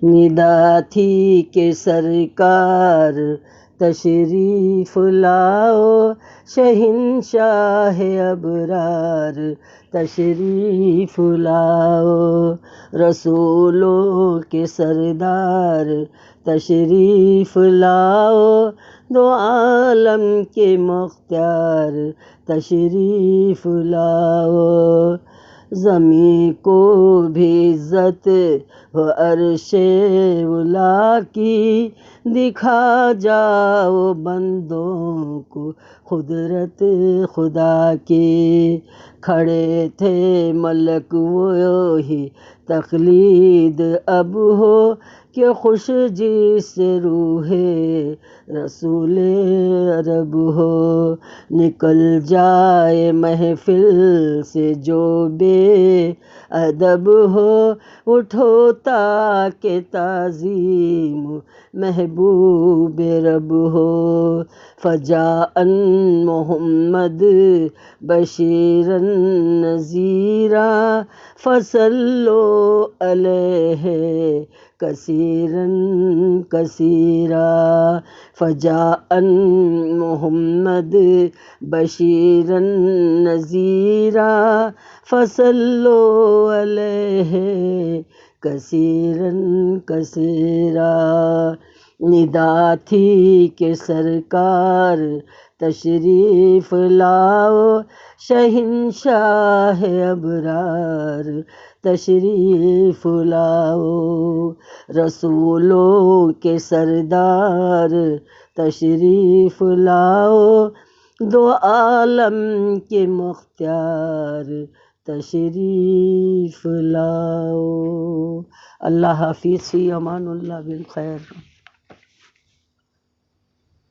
ندا تھی کہ سرکار تشریف لاؤ، شہنشاہ ابرار تشریف لاؤ، رسولوں کے سردار تشریف لاؤ، دو عالم کے مختار تشریف لاؤ، زمیں کو بھی عزت ہو عرش اولیٰ کی، دکھا جاؤ بندوں کو قدرت خدا کی، کھڑے تھے ملک وہی تقلید اب ہو، کہ خوش جس روح رسول عرب ہو، نکل جائے محفل سے جو بے ادب ہو، اٹھو تاکہ تعظیم محبوب رب ہو، فجاء محمد بشیرا نذیرا، فصلوا علیہ کثیرا کثیرا، فجاء محمد بشیرا نذیرا، فصلوا علیہ کثیرا کثیرا، ندا تھی کہ سرکار تشریف لاؤ، شہنشاہ ابرار تشریف لاؤ، رسولوں کے سردار تشریف لاؤ، دو عالم کے مختار تشریف لاؤ۔ اللہ حافظ، فی امان اللہ، بالخیر۔